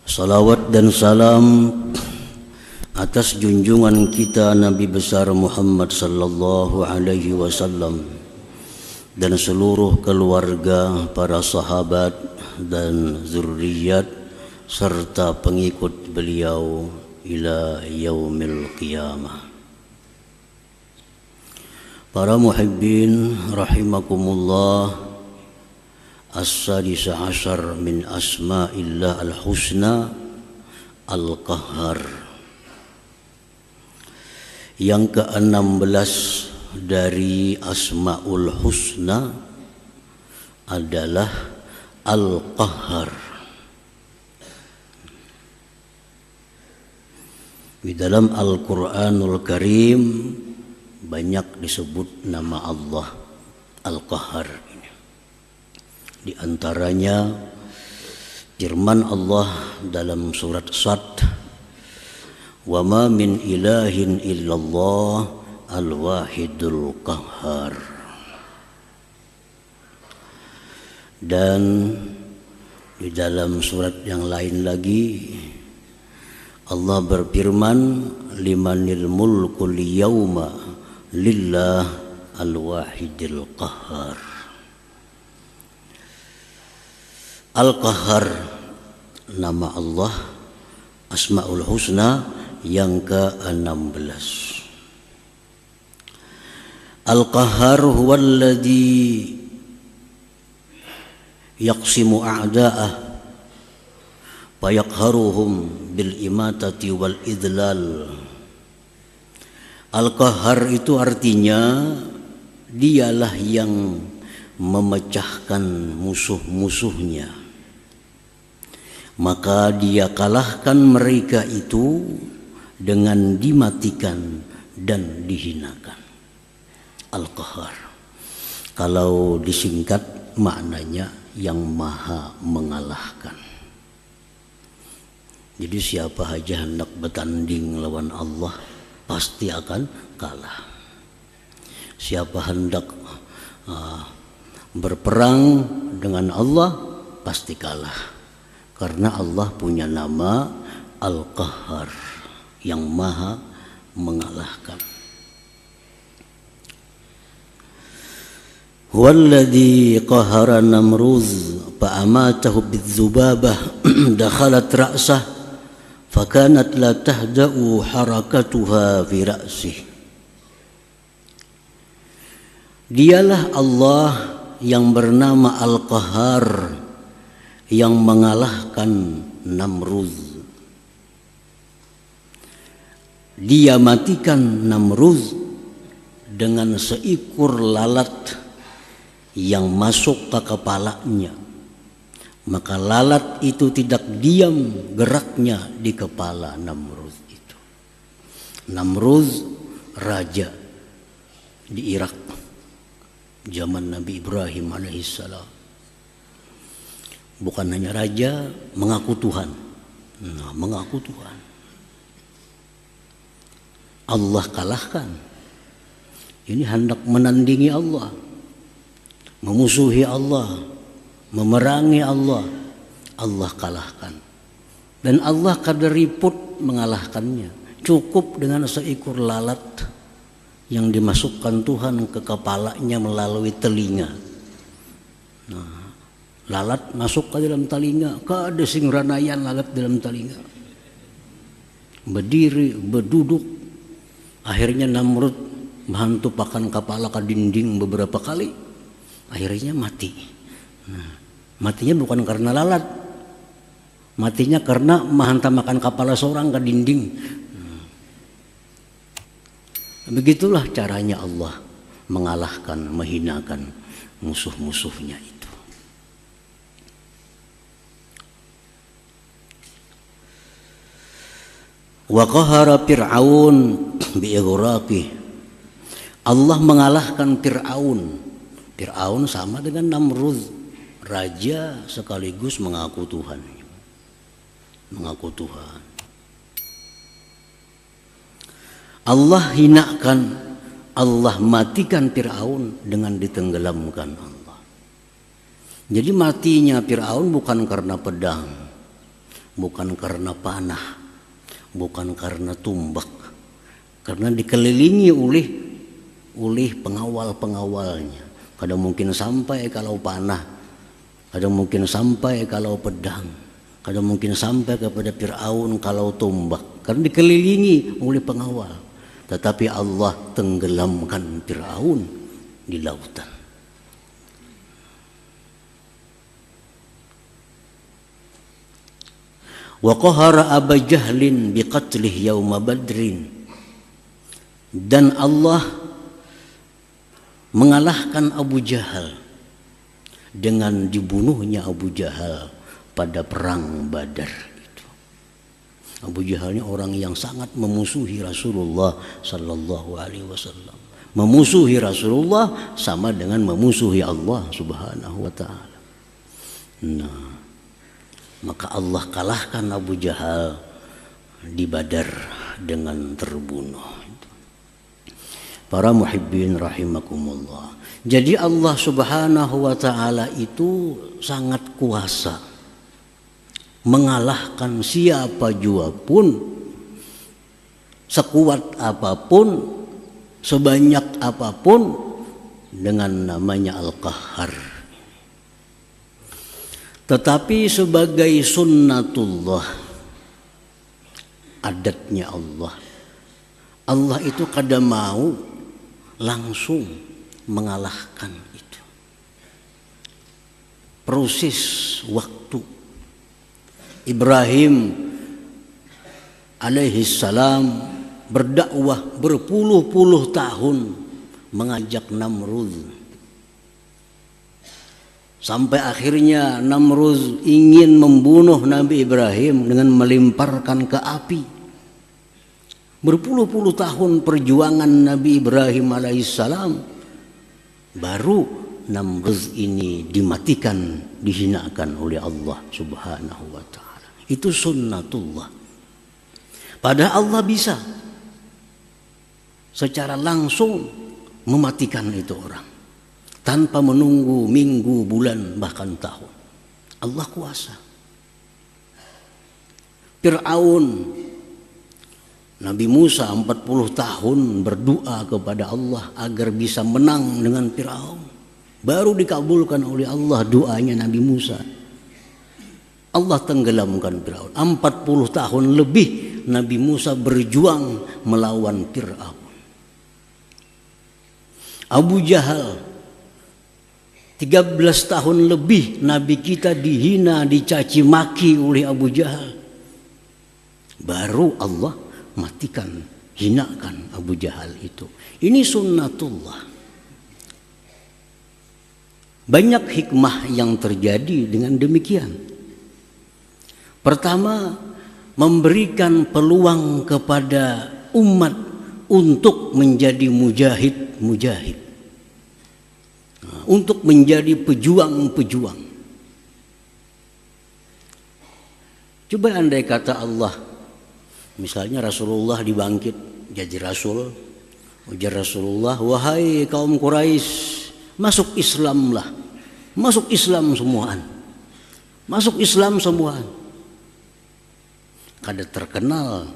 Salawat dan salam atas junjungan kita Nabi besar Muhammad sallallahu alaihi wasallam dan seluruh keluarga, para sahabat dan zurriyat serta pengikut beliau ila yaumil qiyamah. Para muhibbin rahimakumullah, as-sadis ashar min asma'illah al-husna al-qahhar. Yang ke-16 dari asma'ul husna adalah al-qahhar. Di dalam Al-Qur'anul Karim banyak disebut nama Allah al-qahhar. Di antaranya firman Allah dalam surat Sad, "Wa ma min ilahin illallah al-wahidul qahhar." Dan di dalam surat yang lain lagi Allah berfirman, "Limanil mulkul yawma lillah al-wahidil qahhar." Al-Qahhar, nama Allah Asma'ul Husna yang ke-16. Al-Qahhar huwallazi yaqsimu a'da'ah fayaqharuhum bil imatati wal idlal. Al-Qahhar itu artinya dialah yang memecahkan musuh-musuhnya, maka dia kalahkan mereka itu dengan dimatikan dan dihinakan. Al-Qahhar, kalau disingkat maknanya yang maha mengalahkan. Jadi siapa aja hendak bertanding lawan Allah pasti akan kalah. Siapa hendak berperang dengan Allah pasti kalah. Karena Allah punya nama Al-Qahhar, yang maha mengalahkan. Huwallazi qahara Namruz fa'amatahu bidzubabah dakhalat ra'sah fakanat la tahda'u harakatuha fi ra'sih. Dialah Allah yang bernama Al-Qahhar, yang mengalahkan Namruz. Dia matikan Namruz dengan seekor lalat yang masuk ke kepalanya. Maka lalat itu tidak diam geraknya di kepala Namruz itu. Namruz raja di Irak zaman Nabi Ibrahim alaihissalam. Bukan hanya raja, mengaku Tuhan. Mengaku Tuhan. Allah kalahkan. Ini hendak menandingi Allah, memusuhi Allah, memerangi Allah. Allah kalahkan. Dan Allah kaderiput mengalahkannya. Cukup dengan seekor lalat yang dimasukkan Tuhan ke kepalanya melalui telinga. Lalat masuk ke dalam telinga, kada sing ranayan lalat dalam telinga. Berdiri, berduduk. Akhirnya Namrud menghantu pakan kepala ke dinding beberapa kali. Akhirnya mati. Matinya bukan karena lalat. Matinya karena menghantam makan kepala seorang ke dinding. Begitulah caranya Allah mengalahkan, menghinakan musuh-musuhnya itu. Wa qahara Fir'aun bi'ighraqih. Allah mengalahkan Fir'aun. Fir'aun sama dengan Namruz, raja sekaligus mengaku Tuhan. Mengaku Tuhan. Allah hinakan, Allah matikan Fir'aun dengan ditenggelamkan Allah. Jadi matinya Fir'aun bukan karena pedang, bukan karena panah, bukan karena tumbak, karena dikelilingi oleh pengawal-pengawalnya. Kadang mungkin sampai kalau panah, kadang mungkin sampai kalau pedang, kadang mungkin sampai kepada Fir'aun kalau tombak, karena dikelilingi oleh pengawal. Tetapi Allah tenggelamkan Fir'aun di lautan. Wa qahara Aba Jahlin biqatlih yauma Badrin. Dan Allah mengalahkan Abu Jahal dengan dibunuhnya Abu Jahal pada perang Badar. Abu Jahal ini orang yang sangat memusuhi Rasulullah sallallahu alaihi wasallam. Memusuhi Rasulullah sama dengan memusuhi Allah Subhanahu wa taala. Nah, maka Allah kalahkan Abu Jahal di Badar dengan terbunuh. Para muhibbin rahimakumullah. Jadi Allah Subhanahu wa taala itu sangat kuasa mengalahkan siapa jua pun, sekuat apapun, sebanyak apapun, dengan namanya Al-Qahhar. Tetapi sebagai sunnatullah, adatnya Allah, Allah itu kadang mau langsung mengalahkan itu. Proses waktu Ibrahim alaihi salam berdakwah berpuluh-puluh tahun mengajak Namrud. Sampai akhirnya Namrud ingin membunuh Nabi Ibrahim dengan melemparkan ke api. Berpuluh-puluh tahun perjuangan Nabi Ibrahim alaihissalam, baru Namrud ini dimatikan, dihinakan oleh Allah Subhanahu wa taala. Itu sunnatullah. Padahal Allah bisa secara langsung mematikan itu orang tanpa menunggu minggu, bulan, bahkan tahun. Allah kuasa. Fir'aun, Nabi Musa 40 tahun berdoa kepada Allah agar bisa menang dengan Fir'aun. Baru dikabulkan oleh Allah doanya Nabi Musa. Allah tenggelamkan Fir'aun. 40 tahun lebih Nabi Musa berjuang melawan Fir'aun. Abu Jahal 13 tahun lebih Nabi kita dihina, dicaci maki oleh Abu Jahal. Baru Allah matikan, hinakan Abu Jahal itu. Ini sunnatullah. Banyak hikmah yang terjadi dengan demikian. Pertama, memberikan peluang kepada umat untuk menjadi mujahid, untuk menjadi pejuang-pejuang. Coba andai kata Allah, misalnya Rasulullah dibangkit jadi Rasul, ujar Rasulullah, wahai kaum Quraisy, masuk Islamlah, masuk Islam semuaan, masuk Islam semuaan. Kada terkenal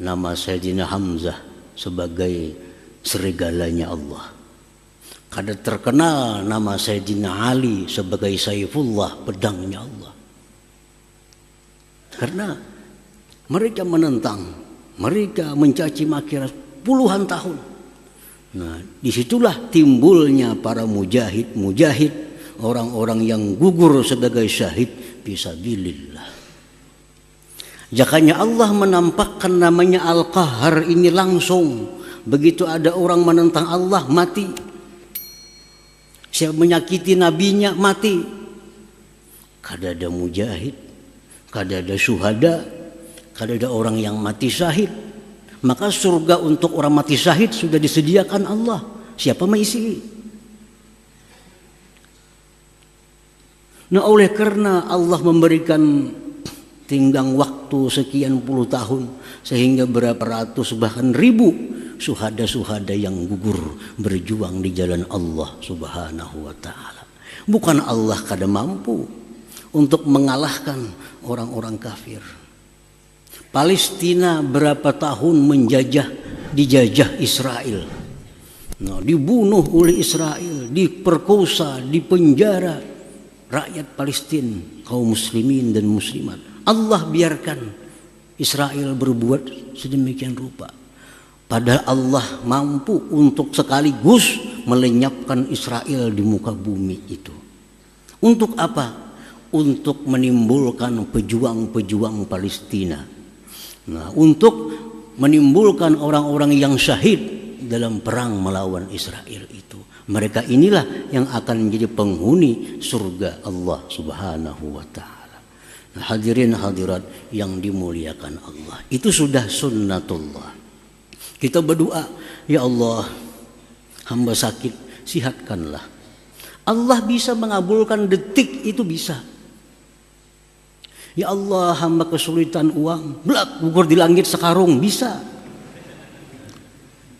nama Sayyidina Hamzah sebagai serigalanya Allah. Kada terkenal nama Sayyidina Ali sebagai Saifullah, pedangnya Allah. Karena mereka menentang, mereka mencaci maki puluhan tahun. Nah, disitulah timbulnya para mujahid, orang-orang yang gugur sebagai syahid fisabilillah. Jakanya Allah menampakkan namanya Al-Qahhar ini langsung. Begitu ada orang menentang Allah, mati. Siapa menyakiti nabinya, mati. Kada ada mujahid, kada ada syuhada, kada ada orang yang mati syahid. Maka surga untuk orang mati syahid sudah disediakan Allah. Siapa mengisi? Nah, oleh karena Allah memberikan tinggang waktu sekian puluh tahun, sehingga berapa ratus bahkan ribu syuhada-syuhada yang gugur berjuang di jalan Allah Subhanahu wa taala. Bukan Allah kada mampu, untuk mengalahkan orang-orang kafir. Palestina berapa tahun dijajah Israel. Nah, dibunuh oleh Israel, diperkosa, dipenjara rakyat Palestina, kaum muslimin dan muslimat. Allah biarkan Israel berbuat sedemikian rupa. Padahal Allah mampu untuk sekaligus melenyapkan Israel di muka bumi itu. Untuk apa? Untuk menimbulkan pejuang-pejuang Palestina. Nah, untuk menimbulkan orang-orang yang syahid dalam perang melawan Israel itu. Mereka inilah yang akan menjadi penghuni surga Allah Subhanahu wa ta'ala. Nah, hadirin hadirat yang dimuliakan Allah, itu sudah sunnatullah. Kita berdoa, ya Allah, hamba sakit, sihatkanlah. Allah bisa mengabulkan detik itu bisa. Ya Allah, hamba kesulitan uang, blak gugur di langit sekarung, bisa.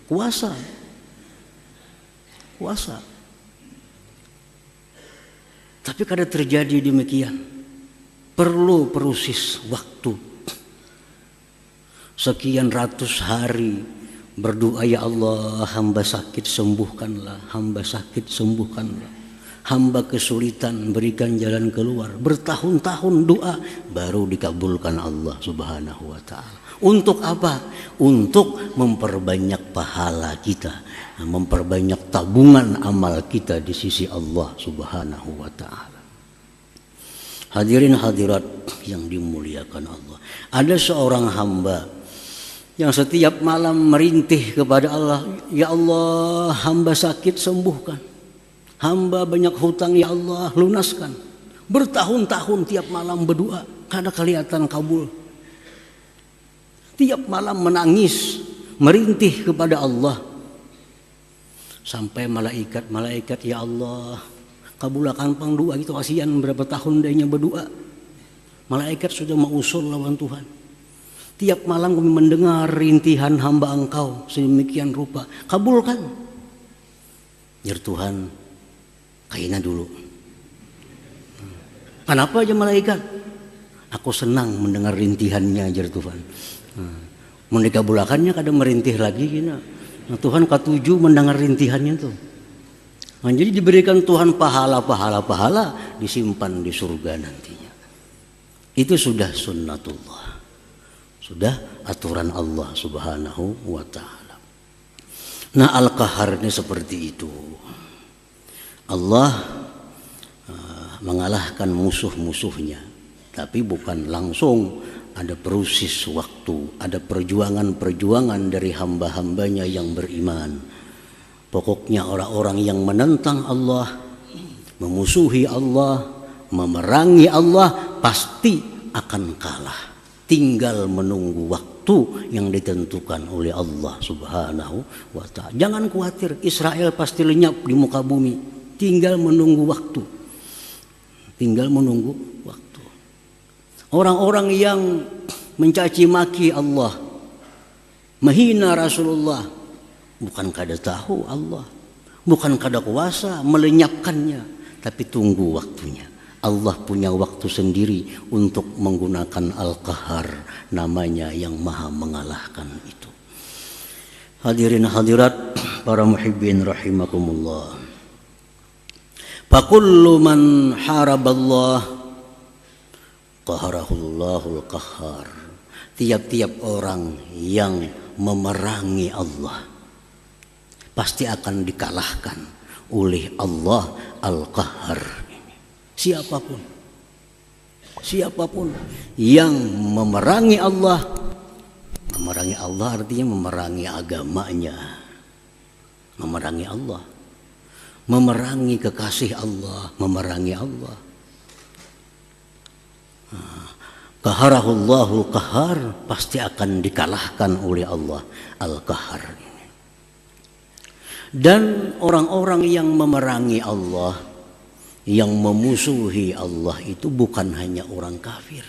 Kuasa. Tapi kada terjadi demikian, perlu proses waktu. Sekian ratus hari berdoa, ya Allah, hamba sakit sembuhkanlah, hamba sakit sembuhkanlah. Hamba kesulitan, berikan jalan keluar. Bertahun-tahun doa baru dikabulkan Allah Subhanahu wa ta'ala. Untuk apa? Untuk memperbanyak pahala kita, memperbanyak tabungan amal kita di sisi Allah Subhanahu wa ta'ala. Hadirin hadirat yang dimuliakan Allah, ada seorang hamba yang setiap malam merintih kepada Allah, ya Allah, hamba sakit sembuhkan. Hamba banyak hutang, ya Allah, lunaskan. Bertahun-tahun tiap malam berdoa, kada kelihatan kabul. Tiap malam menangis, merintih kepada Allah. Sampai malaikat, ya Allah, kabulkan pangdoa itu, kasihan berapa tahun dayanya berdoa. Malaikat sudah mengusul lawan Tuhan. Tiap malam kami mendengar rintihan hamba Engkau sedemikian rupa, kabulkan. Ya Tuhan, kaina dulu. Kenapa aja malaikat? Aku senang mendengar rintihannya, ajar Tuhan. Mau dikabulakannya kadang merintih lagi gini. Nah, Tuhan ketujuh mendengar rintihannya tuh. Nah, jadi diberikan Tuhan pahala disimpan di surga nantinya. Itu sudah sunnatullah. Sudah aturan Allah Subhanahu wa ta'ala. Nah, Al-Qahar ini seperti itu. Allah mengalahkan musuh-musuhnya, tapi bukan langsung, ada proses waktu, ada perjuangan dari hamba-hambanya yang beriman. Pokoknya orang-orang yang menentang Allah, memusuhi Allah, memerangi Allah, pasti akan kalah. Tinggal menunggu waktu yang ditentukan oleh Allah Subhanahu wa ta'ala. Jangan khawatir, Israel pasti lenyap di muka bumi. Tinggal menunggu waktu. Orang-orang yang mencaci maki Allah, menghina Rasulullah, bukan kada tahu Allah, bukan kada kuasa melenyapkannya, tapi tunggu waktunya. Allah punya waktu sendiri untuk menggunakan Al-Qahar, namanya yang maha mengalahkan itu. Hadirin hadirat para muhibbin rahimakumullah. Fakullu man haraballah qaharahullahul qahhar. Tiap-tiap orang yang memerangi Allah pasti akan dikalahkan oleh Allah Al-Qahhar. Siapapun yang memerangi Allah artinya memerangi agamanya, memerangi Allah, memerangi kekasih Allah, memerangi Allah. Qaharahullahul qahhar, pasti akan dikalahkan oleh Allah Al-Qahhar. Dan orang-orang yang memerangi Allah, yang memusuhi Allah itu bukan hanya orang kafir,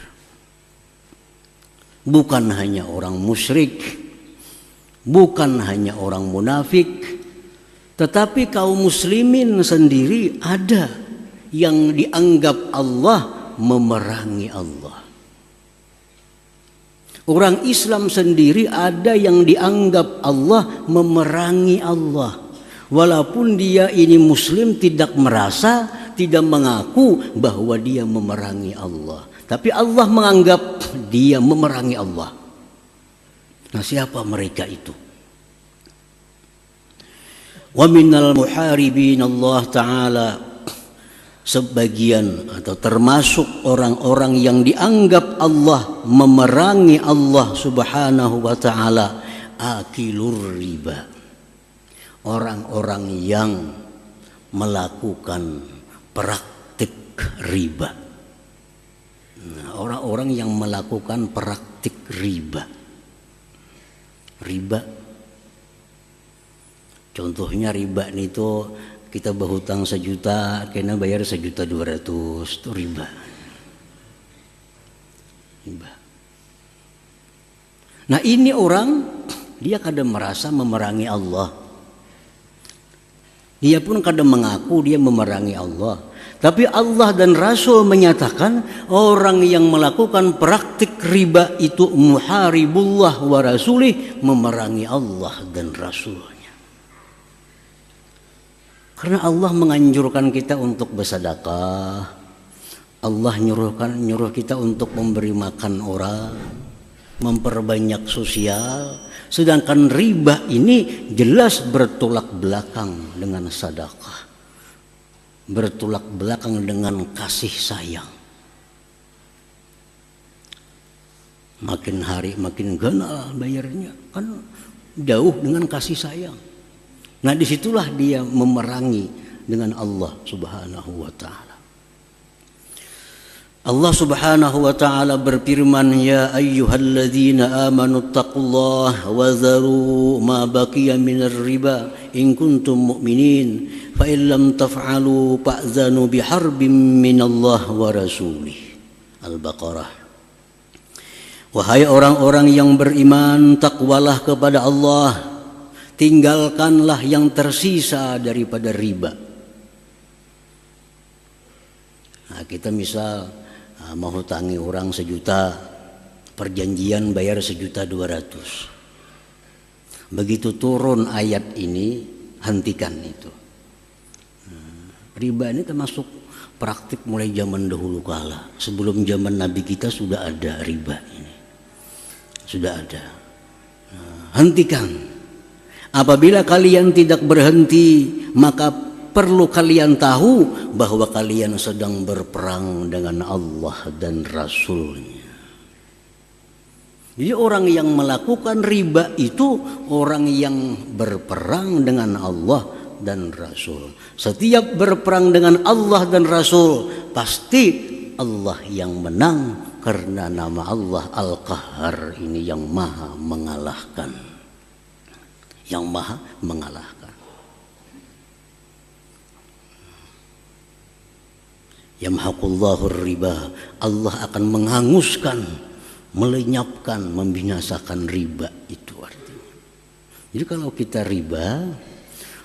bukan hanya orang musyrik, bukan hanya orang munafik, tetapi kaum muslimin sendiri ada yang dianggap Allah memerangi Allah. Orang Islam sendiri ada yang dianggap Allah memerangi Allah. Walaupun dia ini muslim tidak merasa, tidak mengaku bahwa dia memerangi Allah. Tapi Allah menganggap dia memerangi Allah. Nah, siapa mereka itu? Wa minal muharibin Allah Ta'ala, sebagian atau termasuk orang-orang yang dianggap Allah memerangi Allah Subhanahu wa Ta'ala, akilur riba, orang-orang yang melakukan praktik riba. Nah, orang-orang yang melakukan praktik riba. Riba, contohnya riba itu kita berhutang 1 juta, kena bayar 1.200.000, itu riba. Riba. Nah, ini orang dia kadang merasa memerangi Allah. Dia pun kadang mengaku dia memerangi Allah. Tapi Allah dan Rasul menyatakan orang yang melakukan praktik riba itu muharibullah wa rasulih, memerangi Allah dan Rasulnya. Karena Allah menganjurkan kita untuk bersedekah. Allah nyuruh kita untuk memberi makan orang, memperbanyak sosial. Sedangkan riba ini jelas bertolak belakang dengan sedekah, bertolak belakang dengan kasih sayang. Makin hari makin ganal bayarnya, kan jauh dengan kasih sayang. Nah, disitulah dia memerangi dengan Allah Subhanahu wa Ta'ala. Allah Subhanahu wa Ta'ala berfirman, ya ayyuhalladzina amanu taqullaha wa dharu ma baqiya minar riba in kuntum mu'minin fa in lam taf'alu fa'zanu biharbin minallah wa rasulih. Al-Baqarah. Wahai orang-orang yang beriman, takwalah kepada Allah, tinggalkanlah yang tersisa daripada riba. Nah, kita misal mau hutangi orang 1 juta, perjanjian bayar 1.200.000. Begitu turun ayat ini, hentikan itu. Riba ini termasuk praktik mulai zaman dahulu kala. Sebelum zaman Nabi kita sudah ada riba ini, sudah ada. Hentikan. Apabila kalian tidak berhenti, maka perlu kalian tahu bahwa kalian sedang berperang dengan Allah dan Rasulnya. Jadi orang yang melakukan riba itu orang yang berperang dengan Allah dan Rasul. Setiap berperang dengan Allah dan Rasul, pasti Allah yang menang, karena nama Allah Al-Qahhar ini yang maha mengalahkan. Yang maha mengalahkan. Yamhaqullahu riba, Allah akan menghanguskan, melenyapkan, membinasakan riba, itu artinya. Jadi kalau kita riba,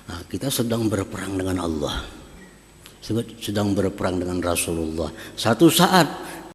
nah, kita sedang berperang dengan Allah, sedang berperang dengan Rasulullah. Satu saat